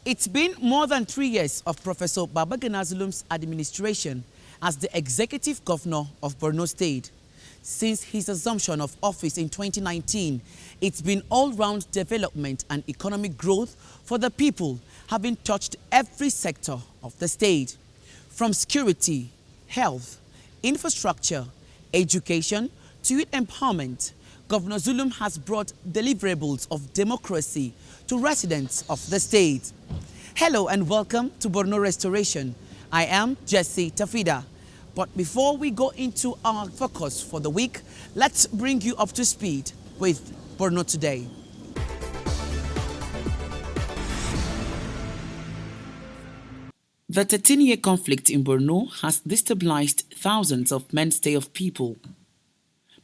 It's been more than 3 years of Professor Zulum's administration as the executive governor of Borno State. Since his assumption of office in 2019, it's been all-round development and economic growth for the people, having touched every sector of the state. From security, health, infrastructure, education to youth empowerment, Governor Zulum has brought deliverables of democracy to residents of the state. Hello and welcome to Borno Restoration. I am Jesse Tafida. But before we go into our focus for the week, let's bring you up to speed with Borno Today. The 13-year conflict in Borno has destabilized thousands of men's stay of people.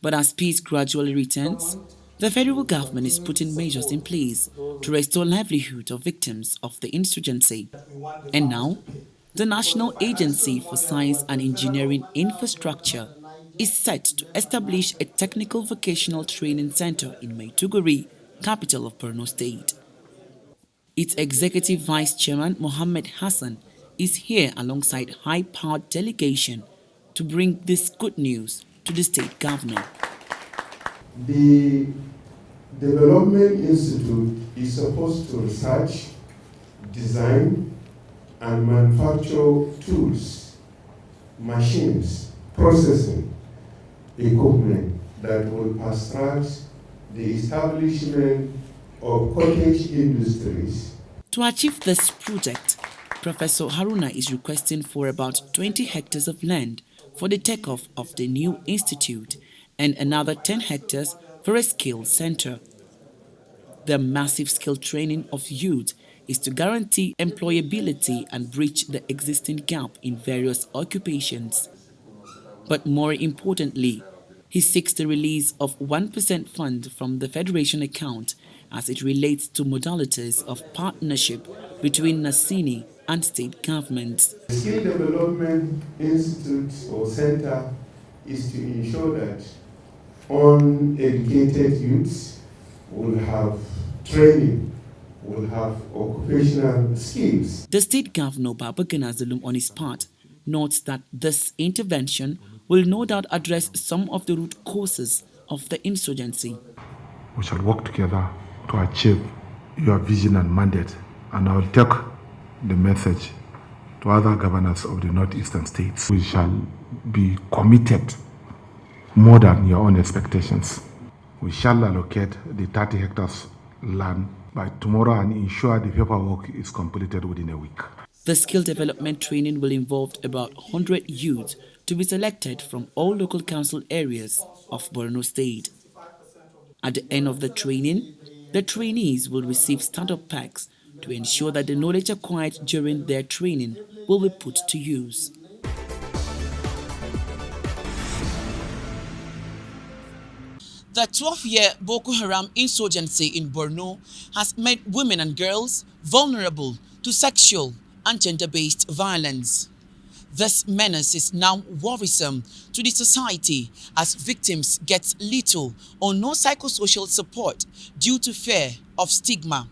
But as peace gradually returns, the federal government is putting measures in place to restore livelihood of victims of the insurgency. And now, the National Agency for Science and Engineering Infrastructure is set to establish a technical vocational training center in Maiduguri, capital of Borno State. Its executive vice chairman, Mohammed Hassan, is here alongside high-powered delegation to bring this good news to the state governor. The Development Institute is supposed to research, design, and manufacture tools, machines, processing equipment that will fast-track the establishment of cottage industries. To achieve this project, Professor Haruna is requesting for about 20 hectares of land for the takeoff of the new institute and another 10 hectares for a skill center. The massive skill training of youth is to guarantee employability and bridge the existing gap in various occupations. But more importantly, he seeks the release of 1% fund from the Federation account as it relates to modalities of partnership between Nasini and state governments. The Skill Development Institute or Center is to ensure that uneducated youths will have training, will have occupational skills. The state governor, Zulum, on his part, notes that this intervention will no doubt address some of the root causes of the insurgency. We shall work together to achieve your vision and mandate, and I will take the message to other governors of the northeastern states. We shall be committed more than your own expectations. We shall allocate the 30 hectares land by tomorrow and ensure the paperwork is completed within a week. The skill development training will involve about 100 youths to be selected from all local council areas of Borno State. At the end of the training, the trainees will receive startup packs to ensure that the knowledge acquired during their training will be put to use. The 12-year Boko Haram insurgency in Borno has made women and girls vulnerable to sexual and gender-based violence. This menace is now worrisome to the society as victims get little or no psychosocial support due to fear of stigma.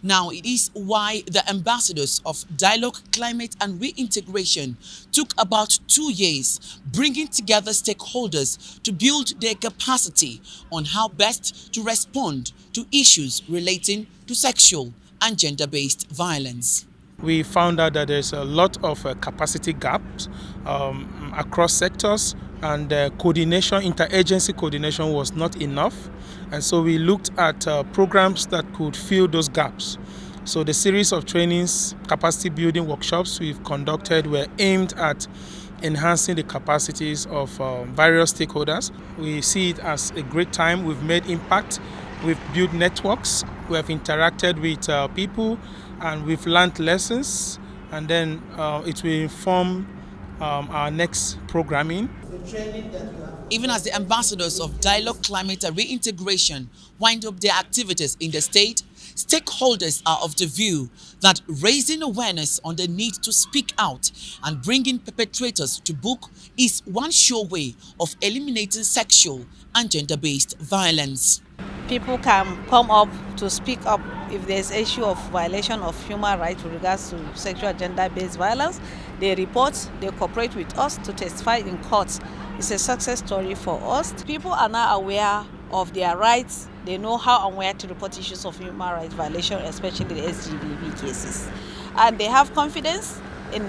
Now it is why the ambassadors of Dialogue, Climate and Reintegration took about 2 years bringing together stakeholders to build their capacity on how best to respond to issues relating to sexual and gender-based violence. We found out that there's a lot of capacity gaps across sectors, and coordination, interagency coordination was not enough. And so we looked at programs that could fill those gaps. So the series of trainings, capacity building workshops we've conducted were aimed at enhancing the capacities of various stakeholders. We see it as a great time. We've made impact. We've built networks. We have interacted with people, and we've learned lessons. And then it will inform our next programming. Even as the ambassadors of Dialogue, Climate and Reintegration wind up their activities in the state, stakeholders are of the view that raising awareness on the need to speak out and bringing perpetrators to book is one sure way of eliminating sexual and gender-based violence. people can come up to speak up if there's issue of violation of human rights with regards to sexual gender-based violence. They report, they cooperate with us to testify in court. It's a success story for us. People are now aware of their rights. They know how and where to report issues of human rights violation, especially the SGBV cases. And they have confidence in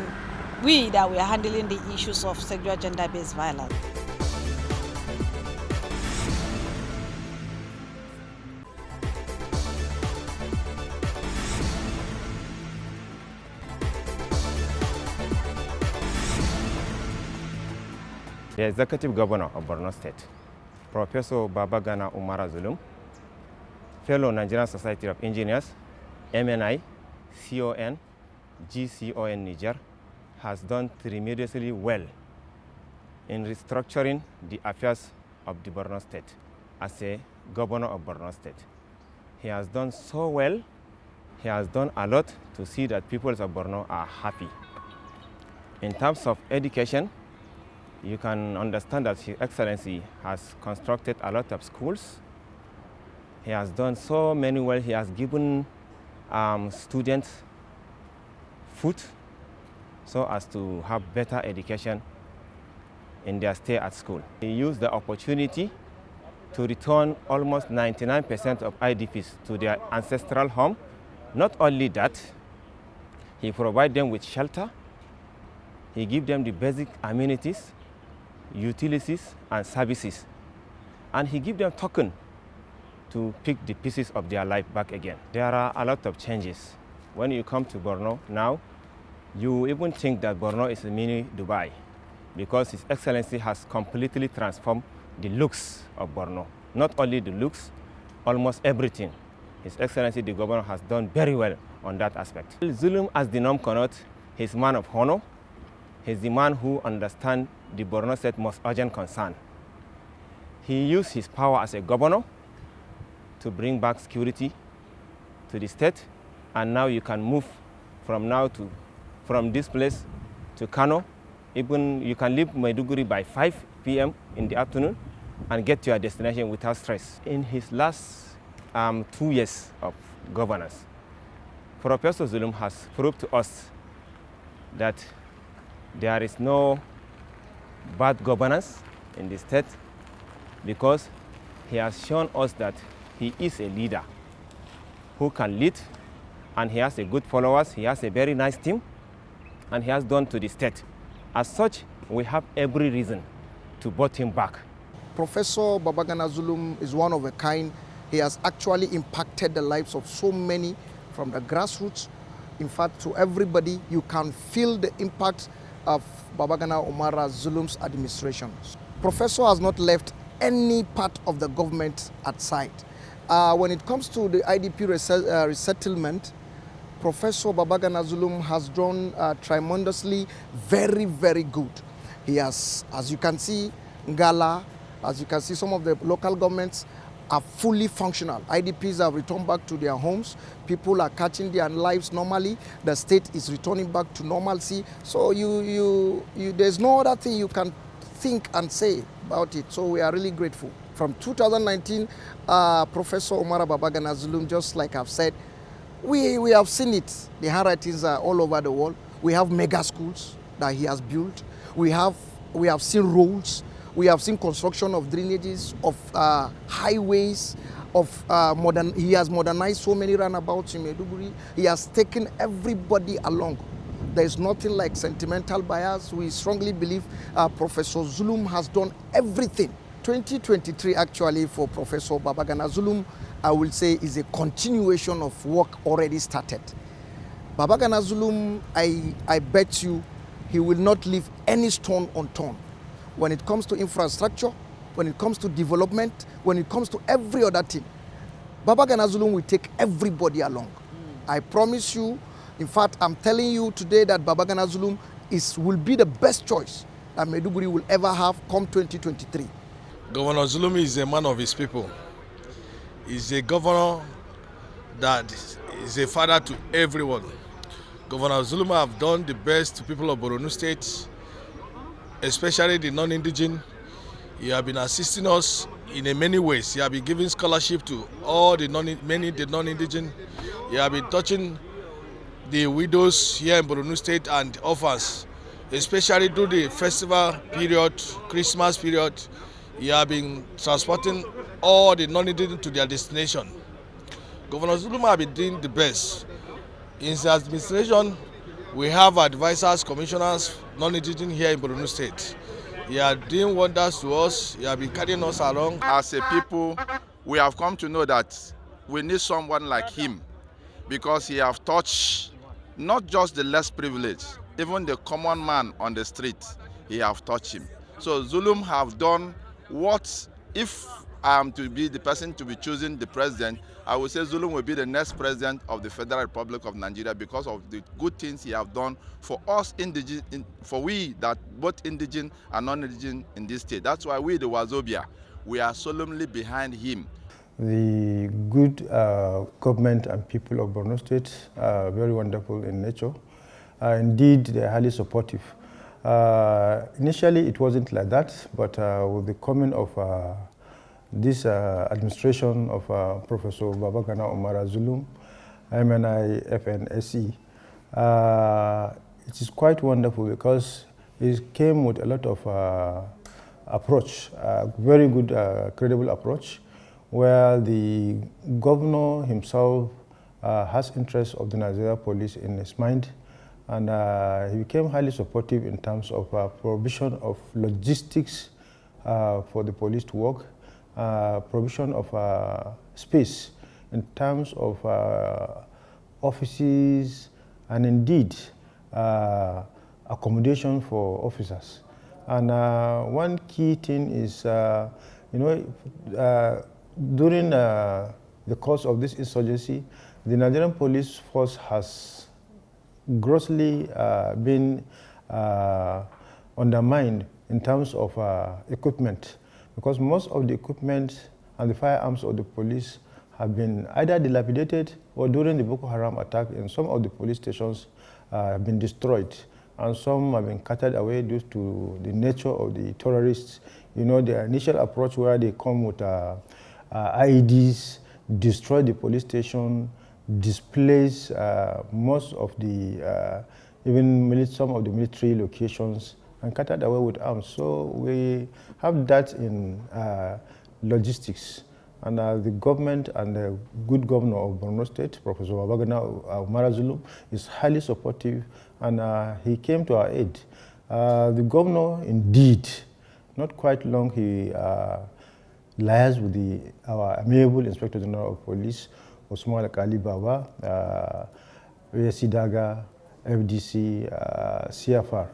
that we are handling the issues of sexual gender-based violence. The Executive Governor of Borno State, Professor Babagana Umara Zulum, fellow Nigerian Society of Engineers, MNI, CON, GCON Niger, has done tremendously well in restructuring the affairs of the Borno State as a governor of Borno State. He has done so well. He has done a lot to see that people of Borno are happy. In terms of education, you can understand that His Excellency has constructed a lot of schools. He has done so many well. He has given students food so as to have better education in their stay at school. He used the opportunity to return almost 99% of IDPs to their ancestral home. Not only that, he provided them with shelter. He gave them the basic amenities, utilities and services, and he gives them token to pick the pieces of their life back again. There are a lot of changes. When you come to Borno now, you even think that Borno is a mini Dubai, because His Excellency has completely transformed the looks of Borno. Not only the looks, almost everything. His Excellency the Governor has done very well on that aspect. Zulum, as the name connotes, he's a man of honor. He's the man who understands the Borno State most urgent concern. He used his power as a governor to bring back security to the state, and now you can move from this place to Kano. Even you can leave Maiduguri by 5 p.m. in the afternoon and get to your destination without stress. In his last 2 years of governance, Professor Zulum has proved to us that there is no bad governance in the state, because he has shown us that he is a leader who can lead, and he has a good followers, he has a very nice team, and he has done to the state. As such, we have every reason to vote him back. Professor Babagana Zulum is one of a kind. He has actually impacted the lives of so many from the grassroots. In fact, to everybody, you can feel the impact of Babagana Umara Zulum's administration. Professor has not left any part of the government outside. When it comes to the IDP resettlement, Professor Babagana Zulum has done tremendously very, very good. He has, as you can see, Ngala, as you can see, some of the local governments are fully functional. IDPs have returned back to their homes. People are catching their lives normally. The state is returning back to normalcy. So there's no other thing you can think and say about it. So we are really grateful. From 2019, Professor Umara Babagana Zulum, just like I've said, we have seen it. The handwritings are all over the world. We have mega schools that he has built. We have seen roads. We have seen construction of drainages, of highways, he has modernized so many roundabouts in Maiduguri. He has taken everybody along. There is nothing like sentimental bias. We strongly believe Professor Zulum has done everything. 2023 actually for Professor Babagana Zulum, I will say, is a continuation of work already started. Babagana Zulum, I bet you, he will not leave any stone unturned. When it comes to infrastructure, when it comes to development, when it comes to every other thing, Babagana Zulum will take everybody along. I promise you, in fact, I'm telling you today that Babagana Zulum will be the best choice that Maiduguri will ever have come 2023. Governor Zulum is a man of his people. He's a governor that is a father to everyone. Governor Zulum have done the best to people of Borno State, especially the non-indigenous. He has been assisting us in many ways. He has been giving scholarship to all the non-indigenous. He has been touching the widows here in Borno State and orphans, especially during the festival period, Christmas period. He has been transporting all the non-indigenous to their destination. Governor Zulum has been doing the best. In his administration, we have advisors, commissioners, non-indigenous here in Borno State. He are doing wonders to us. He has been carrying us along. As a people, we have come to know that we need someone like him, because he have touched not just the less privileged, even the common man on the street, he have touched him. So Zulum have done what, if I am to be the person to be choosing the president, I would say Zulum will be the next president of the Federal Republic of Nigeria, because of the good things he have done for us, for we that both indigenous and non-indigenous in this state. That's why we, the Wazobia, we are solemnly behind him. The good government and people of Borno State are very wonderful in nature. Indeed, they are highly supportive. Initially, it wasn't like that, but with the coming of this administration of Professor Babagana Umara Zulum, MNI, FNSE, it is quite wonderful, because it came with a lot of approach, very good, credible approach, where the governor himself has interests of the Nigeria police in his mind, and he became highly supportive in terms of provision of logistics for the police to work, provision of space in terms of offices, and indeed accommodation for officers. And one key thing is, during the course of this insurgency, the Nigerian police force has grossly been undermined in terms of equipment, because most of the equipment and the firearms of the police have been either dilapidated, or during the Boko Haram attack in some of the police stations have been destroyed, and some have been carted away due to the nature of the terrorists. You know, the initial approach where they come with IEDs, destroy the police station, displace most of the, even some of the military locations, and carted away with arms. So we have that in logistics. And the government and the good governor of Borno State, Professor Babagana Umara Zulum, is highly supportive, and he came to our aid. The governor, indeed, not quite long, he liaised with our amiable Inspector General of Police, Osman Kali Baba, Sidaga, FDC, CFR,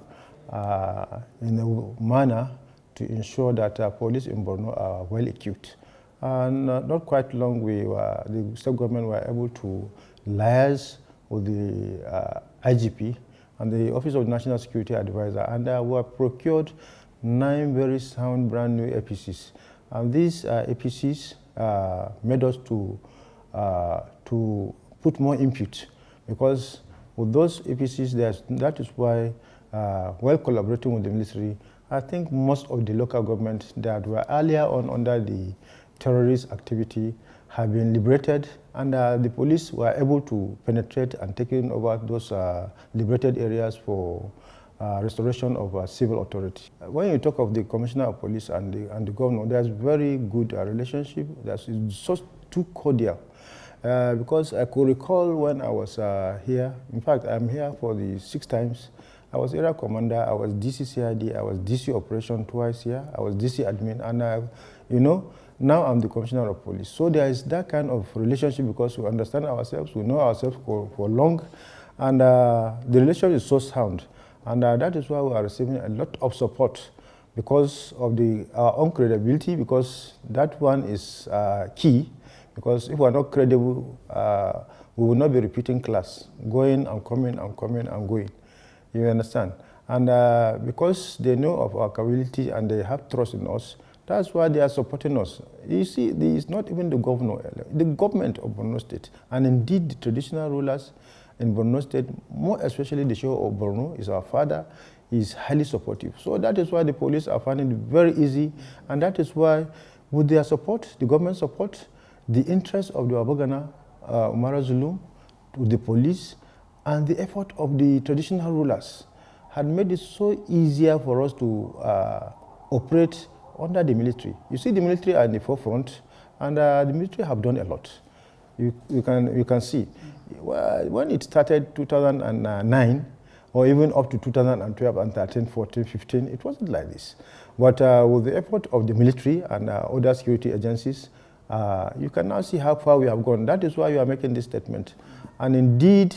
in a manner to ensure that police in Borno are well equipped. And not quite long, the state government were able to liaise with the IGP and the Office of National Security Advisor, and we have procured 9 very sound brand new APCs. And these APCs made us to put more input, because with those APCs, that is why, while collaborating with the military, I think most of the local government that were earlier on under the terrorist activity have been liberated, and the police were able to penetrate and take over those liberated areas for restoration of civil authority. When you talk of the Commissioner of Police and the governor, there's very good relationship. That's so too cordial. Because I could recall when I was here, in fact, I'm here for the 6 times. I was area commander, I was DC CID, I was DC operation twice here, I was DC admin, and now I'm the Commissioner of Police. So there is that kind of relationship, because we understand ourselves, we know ourselves for long, and the relationship is so sound. And that is why we are receiving a lot of support, because of our own credibility, because that one is key. Because if we are not credible, we will not be repeating class, going and coming and coming and going. You understand? And because they know of our capability and they have trust in us, that's why they are supporting us. You see, it's not even the governor, the government of Borno State, and indeed the traditional rulers in Borno State, more especially the Shehu of Borno, is our father, is highly supportive. So that is why the police are finding it very easy, and that is why with their support, the government support, the interest of the Babagana Umara Zulum, with the police, and the effort of the traditional rulers had made it so easier for us to operate under the military. You see, the military are in the forefront, and the military have done a lot. You can see. When it started 2009, or even up to 2012 and 13, 14, 15, it wasn't like this. But with the effort of the military and other security agencies, you can now see how far we have gone. That is why you are making this statement. And indeed,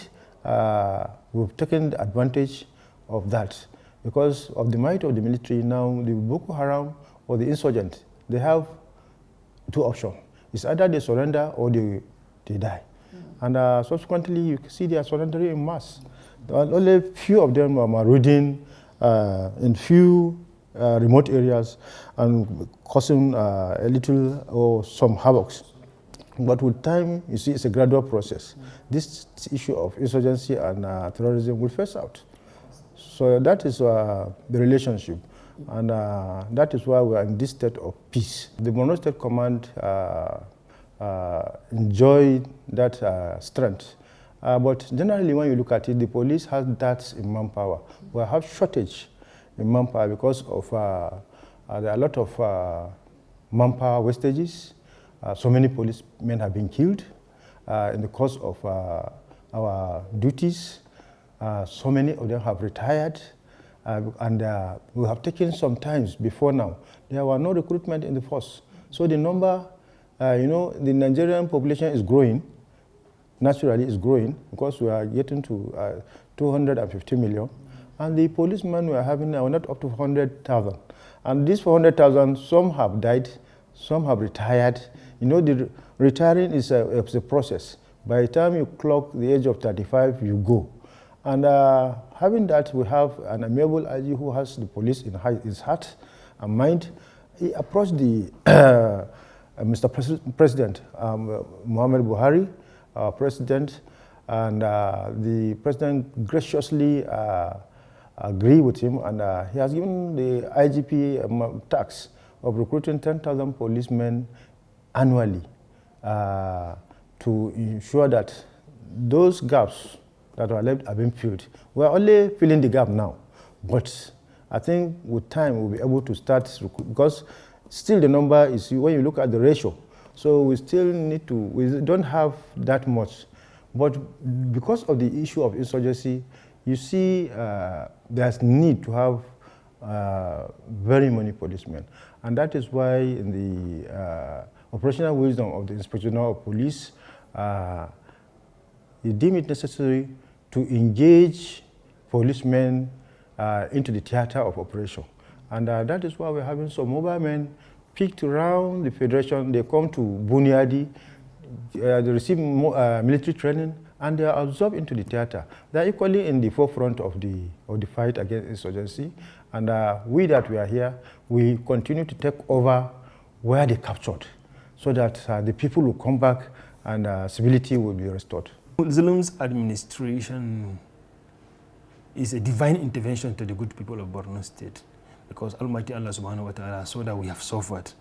we've taken advantage of that. Because of the might of the military, now the Boko Haram or the insurgent, they have two options. It's either they surrender or they die. And subsequently, you see they are surrendering in mass. Only few of them are marauding in few remote areas and causing a little or some havocs. But with time, you see, it's a gradual process. This issue of insurgency and terrorism will phase out. So that is the relationship. And that is why we are in this state of peace. The Borno State Command enjoyed that strength. But generally, when you look at it, the police has that in manpower. We have shortage in manpower because of there are a lot of manpower wastages. So many policemen have been killed in the course of our duties. So many of them have retired. And we have taken some times before now. There were no recruitment in the force. So the number, the Nigerian population is growing. Naturally, it's growing because we are getting to 250 million. And the policemen we are having now are not up to 100,000. And these 400,000, some have died, some have retired. The retiring is a process. By the time you clock the age of 35, you go. And having that, we have an amiable IG who has the police in his heart and mind. He approached the Mr. President, Muhammad Buhari, our president, and the president graciously agreed with him, and he has given the IGP task of recruiting 10,000 policemen annually to ensure that those gaps that were left are being filled. We are only filling the gap now, but I think with time we'll be able to start, because still the number is, when you look at the ratio, so we still need to, we don't have that much. But because of the issue of insurgency, you see there's need to have very many policemen. And that is why in the operational wisdom of the Inspector General of Police, they deem it necessary to engage policemen into the theater of operation. And that is why we're having some mobile men picked around the Federation. They come to Bunyadi, they receive military training, and they are absorbed into the theater. They are equally in the forefront of the fight against insurgency. And we that we are here, we continue to take over where they captured, so that the people will come back and civility will be restored. Zulum's administration is a divine intervention to the good people of Borno State, because Almighty Allah subhanahu wa ta'ala saw that we have suffered,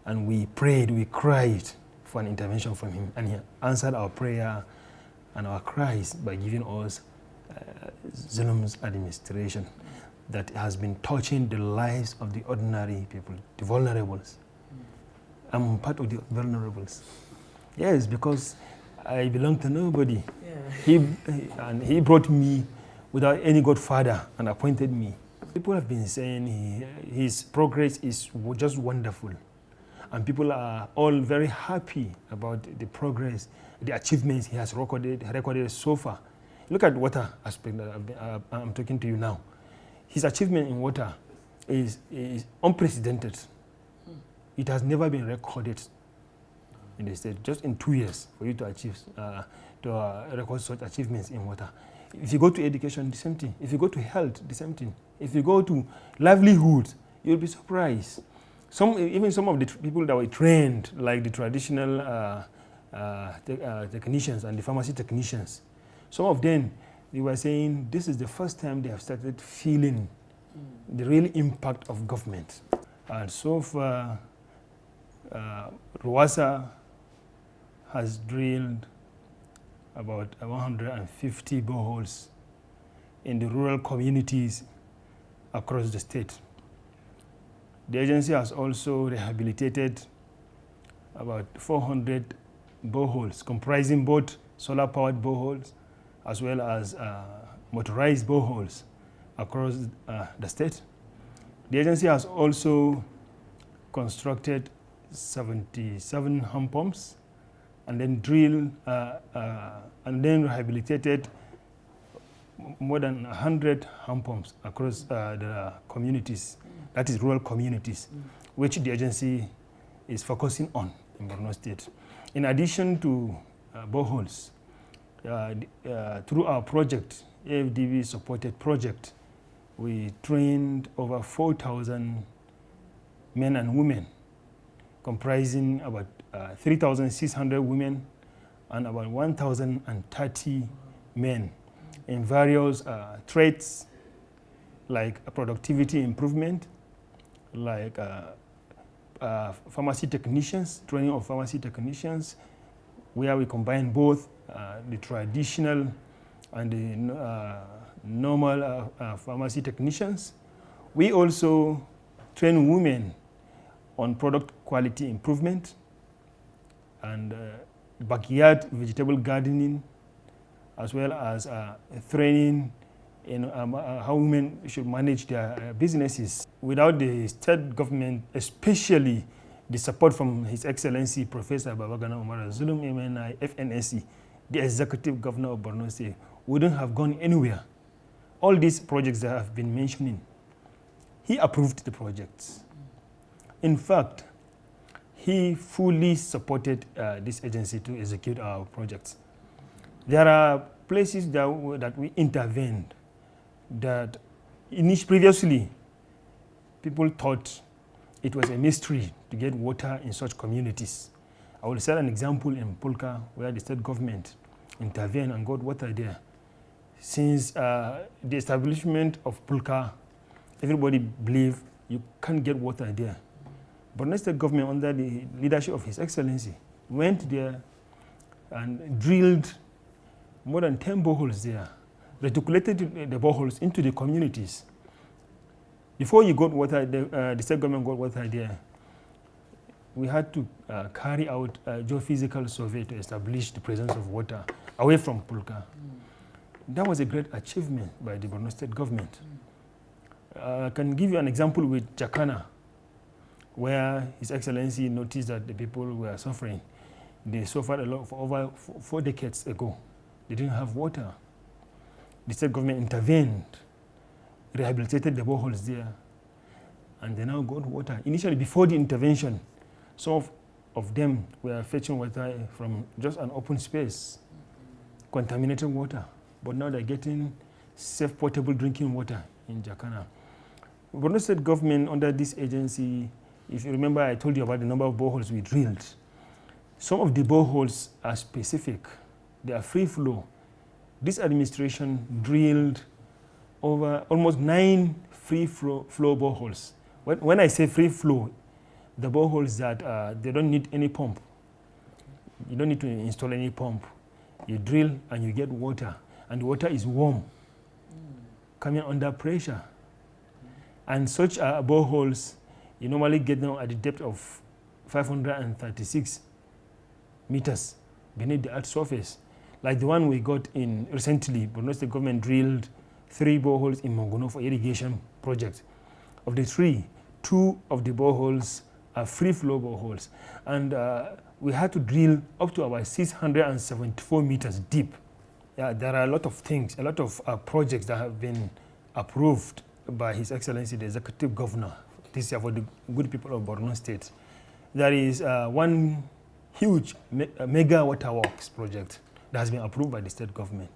and we prayed, we cried for an intervention from him, and he answered our prayer and our cries by giving us Zulum's administration that has been touching the lives of the ordinary people, the vulnerables. I'm part of the vulnerables. Yes, because I belong to nobody. Yeah. He brought me without any godfather and appointed me. People have been saying his progress is just wonderful. And people are all very happy about the progress, the achievements he has recorded so far. Look at water aspect that I'm talking to you now. His achievement in water is unprecedented. It has never been recorded in the state, just in 2 years for you to achieve, to record such achievements in water. If you go to education, the same thing. If you go to health, the same thing. If you go to livelihood, you'll be surprised. Even some of the people that were trained, like the traditional technicians and the pharmacy technicians, some of them, they were saying this is the first time they have started feeling the real impact of government. And so far, Rwasa has drilled about 150 boreholes in the rural communities across the state. The agency has also rehabilitated about 400 boreholes, comprising both solar-powered boreholes as well as motorized boreholes across the state. The agency has also constructed 77 hand pumps and then drilled and then rehabilitated more than 100 hand pumps across the communities, that is rural communities, which the agency is focusing on in Borno State. In addition to boreholes, through our project, AFDB supported project, we trained over 4,000 men and women, comprising about 3,600 women and about 1,030 men in various traits like productivity improvement, like pharmacy technicians, training of pharmacy technicians, where we combine both the traditional and the normal pharmacy technicians. We also train women on product quality improvement and backyard vegetable gardening, as well as training in how women should manage their businesses. Without the state government, especially the support from His Excellency Professor Babagana Zulum, MNI, FNSE, the executive governor of Borno State, wouldn't have gone anywhere. All these projects that I've been mentioning, he approved the projects. In fact, he fully supported this agency to execute our projects. There are places that we intervened that previously people thought it was a mystery to get water in such communities. I will set an example in Pulka where the state government intervened and got water there. Since the establishment of Pulka, everybody believed you can't get water there. But the state government, under the leadership of His Excellency, went there and drilled more than 10 boreholes there, reticulated the boreholes into the communities. Before you got water, the state government got water there, we had to carry out a geophysical survey to establish the presence of water away from Pulka. That was a great achievement by the Borno State government. I can give you an example with Jakana, where His Excellency noticed that the people were suffering. They suffered a lot for over 4 decades ago. They didn't have water. The state government intervened, rehabilitated the boreholes there, and they now got water. Initially, before the intervention, some of them were fetching water from just an open space, contaminated water. But now they're getting safe, potable drinking water in Jakana. Borno State government, under this agency, if you remember, I told you about the number of boreholes we drilled. Some of the boreholes are specific. They are free flow. This administration drilled over almost 9 free flow boreholes. When I say free flow, the boreholes that they don't need any pump. You don't need to install any pump. You drill and you get water, and the water is warm, coming under pressure. And such boreholes, you normally get them at the depth of 536 meters beneath the earth's surface. Like the one we got in recently, Borno State government drilled 3 boreholes in Mongono for irrigation project. Of the 3, 2 of the boreholes are free flow boreholes. And we had to drill up to about 674 meters deep. Yeah, there are a lot of things, a lot of projects that have been approved by His Excellency, the Executive Governor, this year for the good people of Borno State. There is one huge mega waterworks project that has been approved by the state government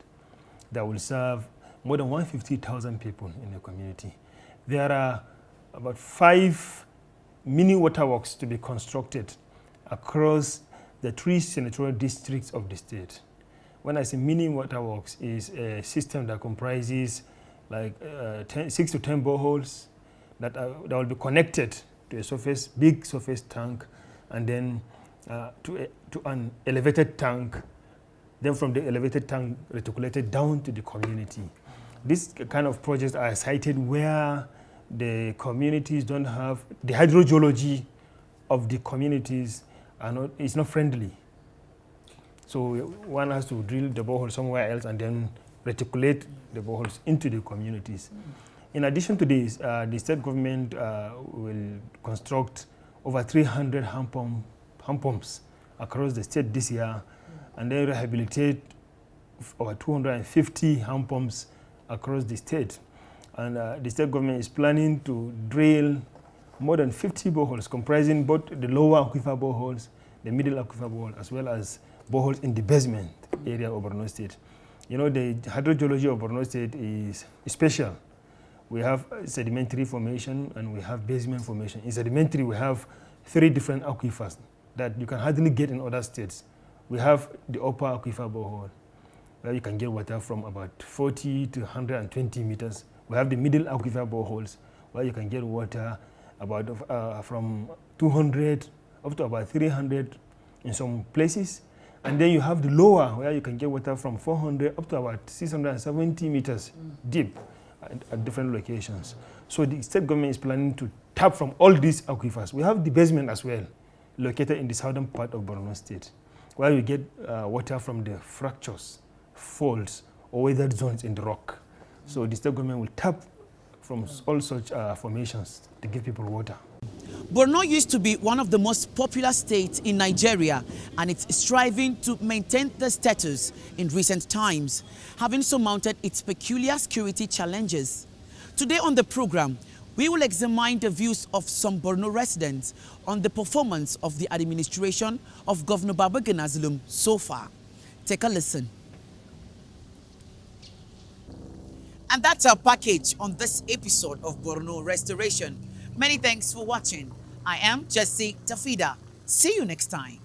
that will serve more than 150,000 people in the community. There are about 5 mini waterworks to be constructed across the 3 senatorial districts of the state. When I say mini waterworks, is a system that comprises like 6 to 10 boreholes that will be connected to a big surface tank, and then to an elevated tank, then from the elevated tank reticulated down to the community. These kind of projects are cited where the communities don't have, the hydrogeology of the communities is not friendly. So one has to drill the borehole somewhere else and then reticulate the boreholes into the communities. In addition to this, the state government will construct over 300 hand pumps across the state this year, and then rehabilitate over 250 hand pumps across the state. And the state government is planning to drill more than 50 boreholes, comprising both the lower aquifer boreholes, the middle aquifer borehole, as well as boreholes in the basement area of Borno State. You know, the hydrogeology of Borno State is special. We have sedimentary formation and we have basement formation. In sedimentary, we have 3 different aquifers that you can hardly get in other states. We have the upper aquifer borehole, where you can get water from about 40 to 120 meters. We have the middle aquifer boreholes, where you can get water about from 200 up to about 300 in some places. And then you have the lower, where you can get water from 400 up to about 670 meters deep at different locations. So the state government is planning to tap from all these aquifers. We have the basement as well, located in the southern part of Borno State, where you get water from the fractures, faults, or weathered zones in the rock. So the state government will tap from all such formations to give people water. Borno used to be one of the most popular states in Nigeria, and it's striving to maintain the status in recent times, having surmounted its peculiar security challenges. Today on the program, we will examine the views of some Borno residents on the performance of the administration of Governor Babagana Zulum so far. Take a listen. And that's our package on this episode of Borno Restoration. Many thanks for watching. I am Jessie Tafida. See you next time.